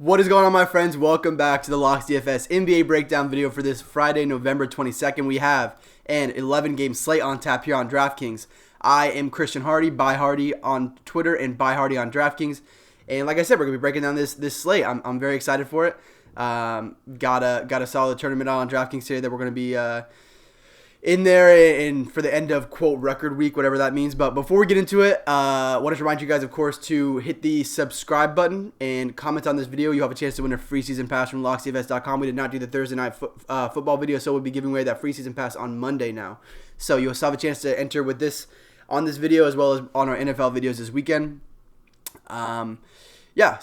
What is going on, my friends? Welcome back to the Locks DFS NBA breakdown video for this Friday, November 22nd. We have an 11-game slate on tap here on DraftKings. I am Christian Hardy, Buy Hardy on Twitter and Buy Hardy on DraftKings. And like I said, we're going to be breaking down this slate. I'm very excited for it. Got a solid tournament on DraftKings today that we're going to be in there and for the end of, quote, record week, whatever that means. But before we get into it, I wanted to remind you guys, of course, to hit the subscribe button and comment on this video. You have a chance to win a free season pass from locksdfs.com. We did not do the Thursday night football video, so we'll be giving away that free season pass on Monday now. So you'll still have a chance to enter with this on this video as well as on our NFL videos this weekend.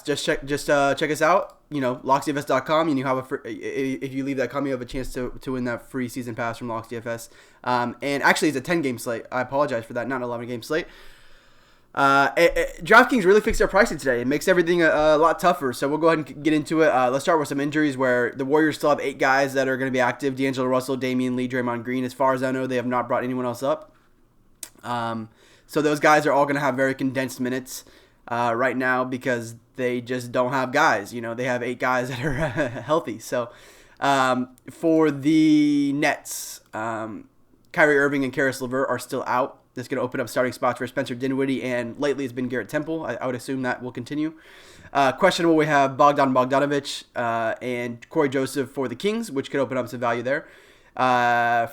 Just check us out. You know, locksdfs.com, and you have if you leave that comment, you have a chance to win that free season pass from LocksDFS. And actually, it's a 10-game slate. I apologize for that, not an 11-game slate. DraftKings really fixed their pricing today. It makes everything a lot tougher, so we'll go ahead and get into it. Let's start with some injuries where the Warriors still have 8 guys that are going to be active: D'Angelo Russell, Damian Lee, Draymond Green. As far as I know, they have not brought anyone else up. So those guys are all going to have very condensed minutes right now because they just don't have guys. You know, they have 8 guys that are healthy. So for the Nets, Kyrie Irving and Karis LeVert are still out. That's going to open up starting spots for Spencer Dinwiddie, and lately it's been Garrett Temple. I would assume that will continue. Questionable, we have Bogdan Bogdanovic and Corey Joseph for the Kings, which could open up some value there.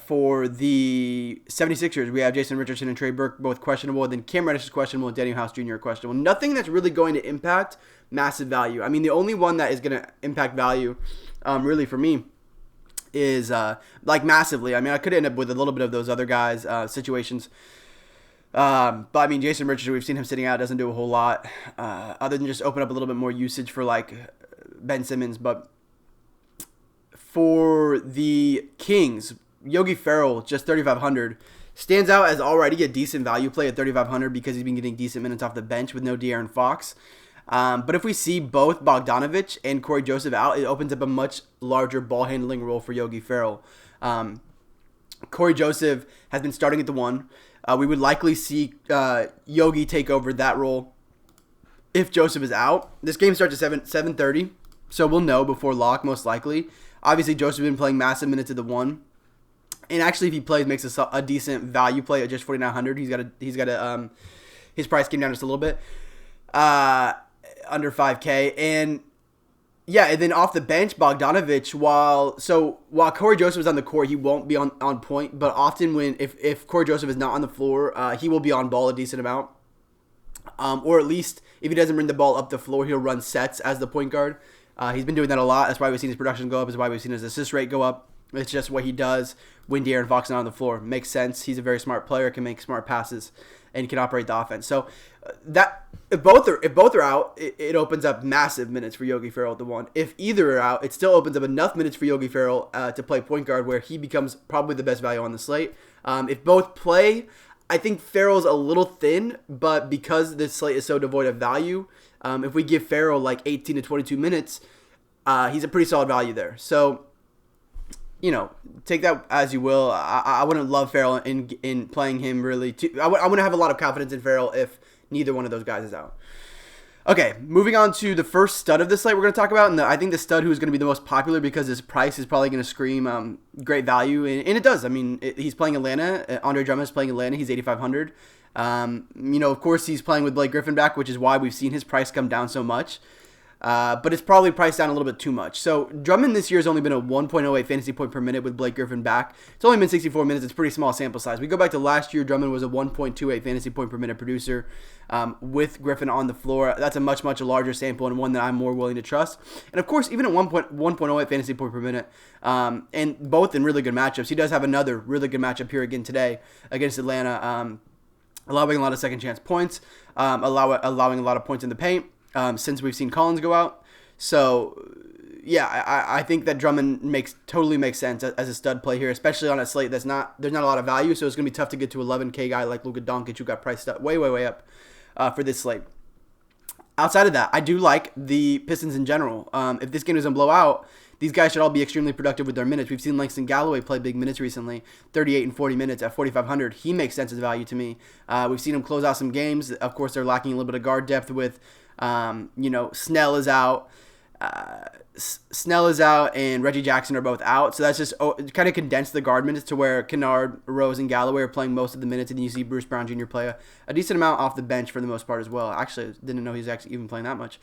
For the 76ers, we have Jason Richardson and Trey Burke, both questionable. And then Cam Reddish is questionable and Daniel House Jr. questionable. Nothing that's really going to impact massive value. I mean, the only one that is going to impact value, really for me, is massively. I mean, I could end up with a little bit of those other guys' situations. But I mean, Jason Richardson, we've seen him sitting out, doesn't do a whole lot, other than just open up a little bit more usage for like Ben Simmons. But for the Kings, Yogi Ferrell, just 3,500, stands out as already a decent value play at 3,500 because he's been getting decent minutes off the bench with no De'Aaron Fox. But if we see both Bogdanovic and Corey Joseph out, it opens up a much larger ball handling role for Yogi Ferrell. Corey Joseph has been starting at the 1. We would likely see Yogi take over that role if Joseph is out. This game starts at 7:30, so we'll know before lock most likely. Obviously, Joseph has been playing massive minutes at the 1, and actually, if he plays, makes a decent value play at just 4,900. His price came down just a little bit, under 5K, and then off the bench, Bogdanovic. While Corey Joseph is on the court, he won't be on point. But often if Corey Joseph is not on the floor, he will be on ball a decent amount, or at least if he doesn't bring the ball up the floor, he'll run sets as the point guard. He's been doing that a lot. That's why we've seen his production go up. That's why we've seen his assist rate go up. It's just what he does when De'Aaron Fox is not on the floor. Makes sense. He's a very smart player, can make smart passes, and can operate the offense. So if both are out, it opens up massive minutes for Yogi Ferrell at the 1. If either are out, it still opens up enough minutes for Yogi Ferrell to play point guard, where he becomes probably the best value on the slate. If both play, I think Ferrell's a little thin, but because this slate is so devoid of value, if we give Ferrell like 18 to 22 minutes, he's a pretty solid value there. So, you know, take that as you will. I wouldn't love Ferrell in playing him really. I wouldn't have a lot of confidence in Ferrell if neither one of those guys is out. Okay, moving on to the first stud of this slate we're going to talk about, and I think the stud who is going to be the most popular because his price is probably going to scream great value, and it does. I mean, he's playing Atlanta. Andre Drummond is playing Atlanta. He's 8,500. Of course, he's playing with Blake Griffin back, which is why we've seen his price come down so much. But it's probably priced down a little bit too much. So Drummond this year has only been a 1.08 fantasy point per minute with Blake Griffin back. It's only been 64 minutes. It's a pretty small sample size. We go back to last year, Drummond was a 1.28 fantasy point per minute producer with Griffin on the floor. That's a much, much larger sample and one that I'm more willing to trust. And of course, even at 1.08 fantasy point per minute, and both in really good matchups, he does have another really good matchup here again today against Atlanta, allowing a lot of second chance points, allowing a lot of points in the paint. Since we've seen Collins go out. So, yeah, I think that Drummond totally makes sense as a stud play here, especially on a slate there's not a lot of value, so it's going to be tough to get to 11K guy like Luka Doncic, who got priced up way, way, way up for this slate. Outside of that, I do like the Pistons in general. If this game doesn't blow out, these guys should all be extremely productive with their minutes. We've seen Langston Galloway play big minutes recently, 38 and 40 minutes at 4,500. He makes sense as value to me. We've seen him close out some games. Of course, they're lacking a little bit of guard depth with, Snell is out. Snell is out and Reggie Jackson are both out. So that's just kind of condensed the guard minutes to where Kennard, Rose, and Galloway are playing most of the minutes. And you see Bruce Brown Jr. play a decent amount off the bench for the most part as well. Actually, didn't know he's actually even playing that much.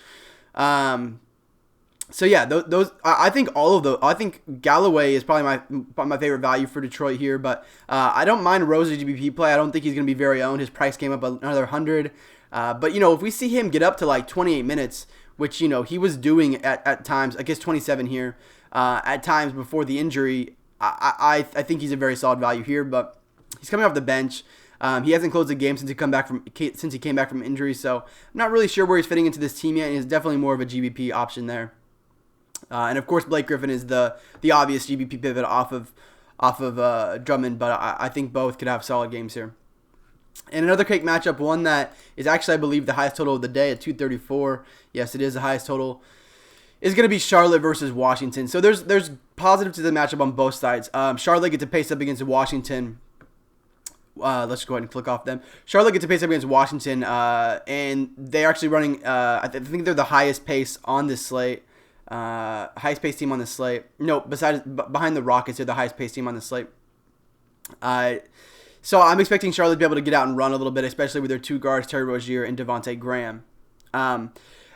So yeah, those I think all of those. I think Galloway is probably my favorite value for Detroit here, but I don't mind Rose's GBP play. I don't think he's going to be very owned. His price came up another 100, but if we see him get up to like 28 minutes, which he was doing at times, I guess 27 here, at times before the injury, I think he's a very solid value here. But he's coming off the bench. He hasn't closed a game since he came back from injury, so I'm not really sure where he's fitting into this team yet. And he's definitely more of a GBP option there. And of course, Blake Griffin is the obvious GBP pivot off of Drummond, but I think both could have solid games here. And another cake matchup, one that is actually, I believe, the highest total of the day at 234. Yes, it is the highest total. Is going to be Charlotte versus Washington. So there's positive to the matchup on both sides. Charlotte gets to pace up against Washington. Let's just go ahead and click off them. Charlotte gets to pace up against Washington, and they're actually running. I think they're the highest pace on this slate. Highest pace team on the slate. No, behind the Rockets, they're the highest pace team on the slate. So I'm expecting Charlotte to be able to get out and run a little bit, especially with their two guards, Terry Rozier and Devontae Graham.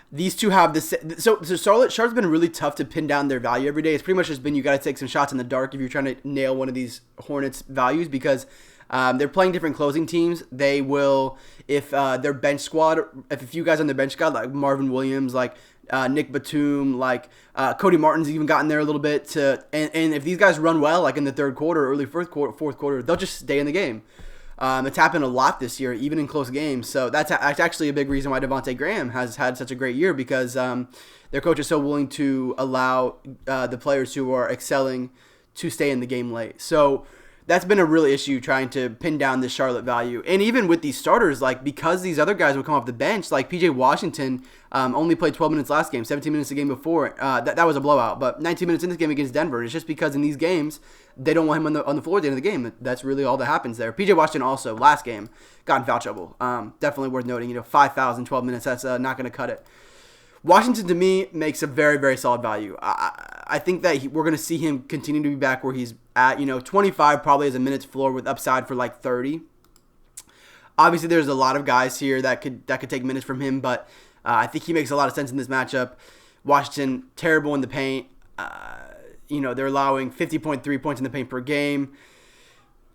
These two have this. So Charlotte's been really tough to pin down their value every day. It's pretty much just been you got to take some shots in the dark if you're trying to nail one of these Hornets values because they're playing different closing teams. They will, if their bench squad, if a few guys on their bench squad like Marvin Williams, like Nick Batum, like Cody Martin's even gotten there a little bit and if these guys run well, like in the third quarter, early fourth quarter, they'll just stay in the game. It's happened a lot this year, even in close games. So that's actually a big reason why Devontae Graham has had such a great year because their coach is so willing to allow the players who are excelling to stay in the game late. So that's been a real issue trying to pin down this Charlotte value. And even with these starters, like because these other guys would come off the bench, like PJ Washington only played 12 minutes last game, 17 minutes the game before. That was a blowout, but 19 minutes in this game against Denver. It's just because in these games, they don't want him on the floor at the end of the game. That's really all that happens there. PJ Washington also, last game, got in foul trouble. Definitely worth noting. 5 fouls in 12 minutes, that's not going to cut it. Washington, to me, makes a very, very solid value. I think that we're going to see him continue to be back where he's at. 25 probably as a minutes floor with upside for like 30. Obviously, there's a lot of guys here that could take minutes from him, but I think he makes a lot of sense in this matchup. Washington, terrible in the paint. They're allowing 50.3 points in the paint per game.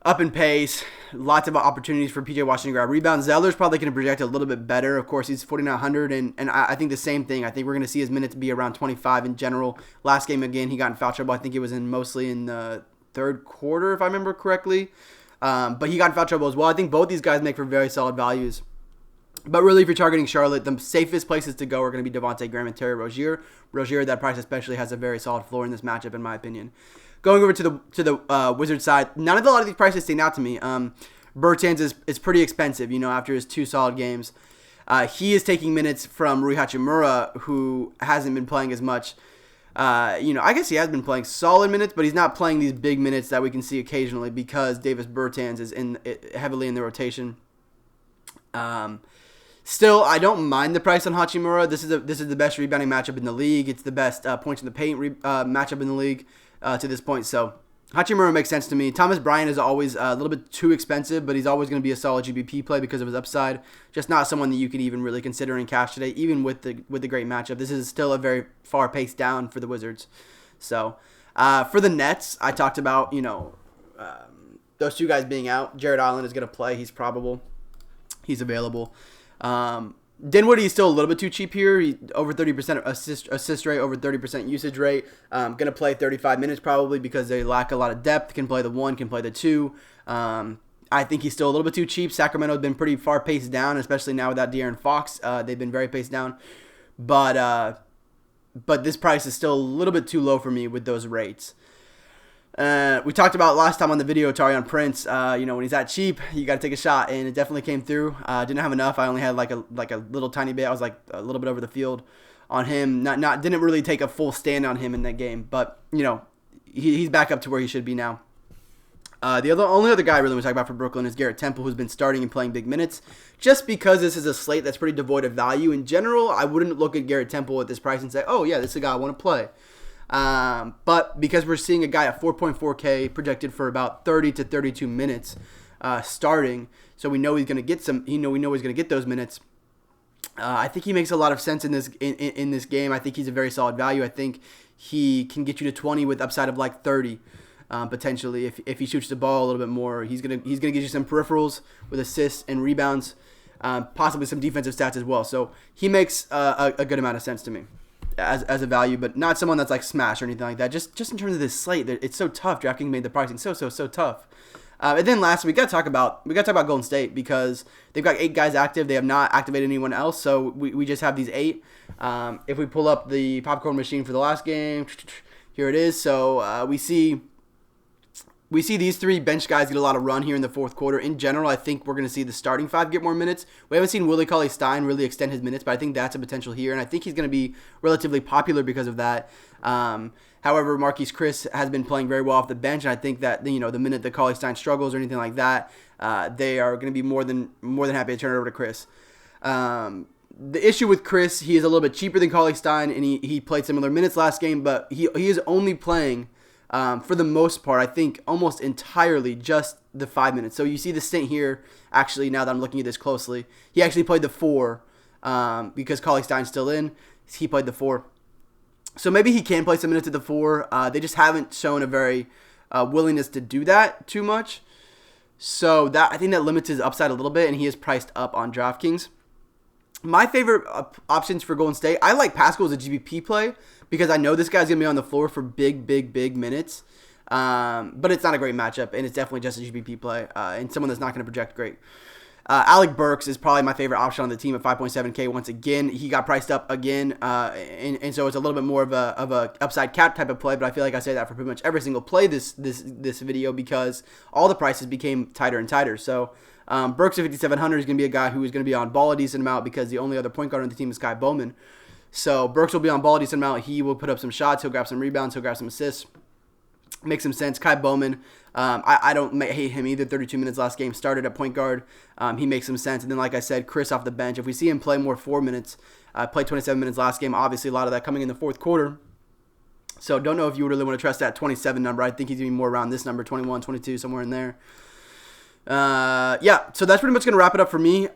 Up in pace, lots of opportunities for PJ Washington to grab rebounds. Zeller's probably going to project a little bit better. Of course, he's 4,900, and I think the same thing. I think we're going to see his minutes be around 25 in general. Last game, again, he got in foul trouble. I think it was mostly in the third quarter, if I remember correctly. But he got in foul trouble as well. I think both these guys make for very solid values. But really, if you're targeting Charlotte, the safest places to go are going to be Devontae Graham and Terry Rozier. Rozier, at that price especially, has a very solid floor in this matchup, in my opinion. Going over to the Wizards side, a lot of these prices stand out to me. Bertans is pretty expensive, after his 2 solid games. He is taking minutes from Rui Hachimura, who hasn't been playing as much. I guess he has been playing solid minutes, but he's not playing these big minutes that we can see occasionally because Davis Bertans is heavily in the rotation. Still, I don't mind the price on Hachimura. This is the best rebounding matchup in the league. It's the best points in the paint matchup in the league. To this point, so Hachimura makes sense to me. Thomas Bryant is always a little bit too expensive, but he's always going to be a solid GBP play because of his upside. Just not someone that you could even really consider in cash today, even with the great matchup. This is still a very far pace down for the Wizards. So for the Nets, I talked about those two guys being out. Jared Allen is going to play. He's probable. He's available. Dinwiddie is still a little bit too cheap here. He over 30% assist rate, over 30% usage rate. Going to play 35 minutes probably because they lack a lot of depth. Can play the 1, can play the 2. I think he's still a little bit too cheap. Sacramento has been pretty far paced down, especially now without De'Aaron Fox. They've been very paced down. But this price is still a little bit too low for me with those rates. We talked about last time on the video, Taurean Prince, when he's that cheap, you got to take a shot, and it definitely came through. Didn't have enough. I only had like a little tiny bit. I was like a little bit over the field on him. Didn't really take a full stand on him in that game, but he's back up to where he should be now. Only other guy I really want to talk about for Brooklyn is Garrett Temple, who's been starting and playing big minutes. Just because this is a slate that's pretty devoid of value in general, I wouldn't look at Garrett Temple at this price and say, oh yeah, this is a guy I want to play. But because we're seeing a guy at 4.4K projected for about 30 to 32 minutes starting, so we know he's going to get some. We know he's going to get those minutes. I think he makes a lot of sense in this game. I think he's a very solid value. I think he can get you to 20 with upside of like 30 potentially if he shoots the ball a little bit more. He's gonna get you some peripherals with assists and rebounds, possibly some defensive stats as well. So he makes a good amount of sense to me as a value, but not someone that's like smash or anything like that. Just in terms of this slate, it's so tough. DraftKings made the pricing so tough. And then last, we got to talk about Golden State because they've got 8 guys active. They have not activated anyone else, so we just have these 8. If we pull up the popcorn machine for the last game, here it is. So we see these 3 bench guys get a lot of run here in the fourth quarter. In general, I think we're going to see the starting 5 get more minutes. We haven't seen Willie Cauley-Stein really extend his minutes, but I think that's a potential here, and I think he's going to be relatively popular because of that. However, Marquise Chris has been playing very well off the bench, and I think that the minute that Cauley-Stein struggles or anything like that, they are going to be more than happy to turn it over to Chris. The issue with Chris, he is a little bit cheaper than Cauley-Stein, and he played similar minutes last game, but he is only playing for the most part, I think almost entirely just the 5 minutes. So you see the stint here, actually, now that I'm looking at this closely, he actually played the 4 because Cauley-Stein's still in. He played the 4. So maybe he can play some minutes at the 4. They just haven't shown a very willingness to do that too much. So I think that limits his upside a little bit, and he is priced up on DraftKings. My favorite options for Golden State, I like Pascal as a GPP play because I know this guy's going to be on the floor for big minutes. But it's not a great matchup, and it's definitely just a GPP play and someone that's not going to project great. Alec Burks is probably my favorite option on the team at 5.7K. Once again, he got priced up again, and so it's a little bit more of a upside cap type of play. But I feel like I say that for pretty much every single play this video because all the prices became tighter and tighter. So Burks at 5,700 is going to be a guy who is going to be on ball a decent amount because the only other point guard on the team is Kai Bowman. So Burks will be on ball a decent amount. He will put up some shots. He'll grab some rebounds. He'll grab some assists. Makes some sense. Kai Bowman, I don't hate him either. 32 minutes last game, started at point guard. He makes some sense. And then, like I said, Chris off the bench. If we see him play more 4 minutes, played 27 minutes last game, obviously a lot of that coming in the fourth quarter. So don't know if you would really want to trust that 27 number. I think he's going to be more around this number, 21, 22, somewhere in there. Yeah, so that's pretty much going to wrap it up for me.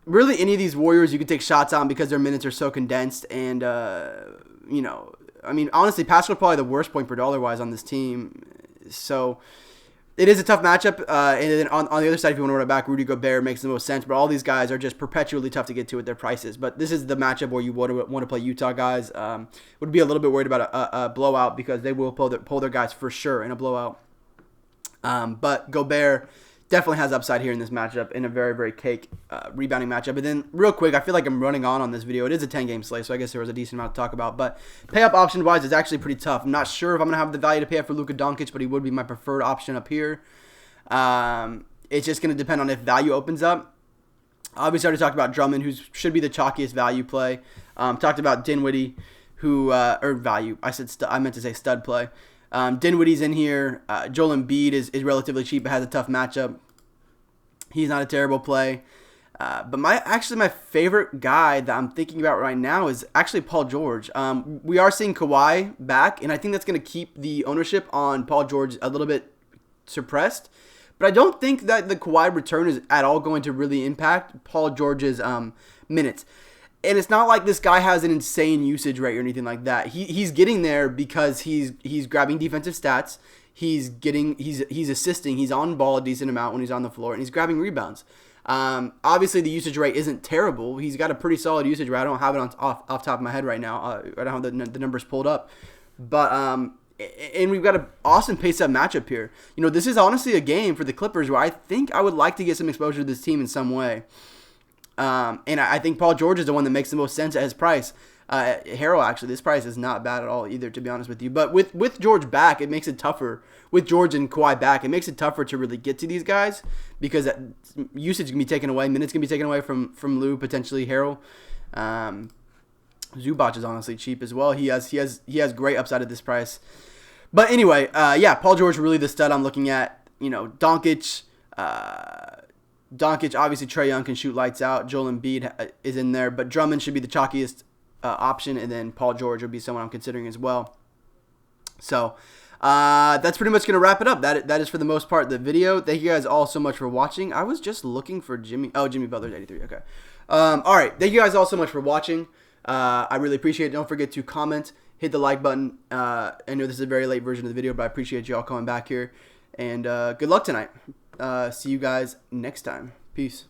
Really, any of these Warriors you can take shots on because their minutes are so condensed and, I mean, honestly, Pascal probably the worst point per dollar wise on this team. So it is a tough matchup. And then on the other side, if you want to run it back, Rudy Gobert makes the most sense. But all these guys are just perpetually tough to get to with their prices. But this is the matchup where you want to play Utah guys. Would be a little bit worried about a blowout because they will pull their guys for sure in a blowout. But Gobert definitely has upside here in this matchup in a very, very cake rebounding matchup. And then real quick, I feel like I'm running on this video. It is a 10-game slate, so I guess there was a decent amount to talk about. But pay-up option-wise is actually pretty tough. I'm not sure if I'm going to have the value to pay up for Luka Doncic, but he would be my preferred option up here. It's just going to depend on if value opens up. Obviously, I already talked about Drummond, who should be the chalkiest value play. Talked about Dinwiddie, who or value. I meant to say stud play. Dinwiddie's in here. Joel Embiid is relatively cheap but has a tough matchup. He's not a terrible play. But my favorite guy that I'm thinking about right now is actually Paul George. We are seeing Kawhi back, and I think that's going to keep the ownership on Paul George a little bit suppressed. But I don't think that the Kawhi return is at all going to really impact Paul George's minutes. And it's not like this guy has an insane usage rate or anything like that. He's getting there because he's grabbing defensive stats. He's assisting. He's on ball a decent amount when he's on the floor, and he's grabbing rebounds. Obviously, the usage rate isn't terrible. He's got a pretty solid usage rate. I don't have it off top of my head right now. I don't have the numbers pulled up. But and we've got an awesome pace-up matchup here. This is honestly a game for the Clippers where I think I would like to get some exposure to this team in some way. And I think Paul George is the one that makes the most sense at his price. Harrell, actually, this price is not bad at all either, to be honest with you. But with George back, it makes it tougher. With George and Kawhi back, it makes it tougher to really get to these guys because usage can be taken away. Minutes can be taken away from Lou, potentially Harrell. Zubac is honestly cheap as well. He has great upside at this price. But anyway, Paul George really the stud I'm looking at. Doncic, obviously Trae Young can shoot lights out. Joel Embiid is in there, but Drummond should be the chalkiest option, and then Paul George would be someone I'm considering as well. So that's pretty much going to wrap it up. That is for the most part the video. Thank you guys all so much for watching. I was just looking for Jimmy Butler's 83. Okay. All right. Thank you guys all so much for watching. I really appreciate it. Don't forget to comment, hit the like button. I know this is a very late version of the video, but I appreciate you all coming back here. And good luck tonight. See you guys next time. Peace.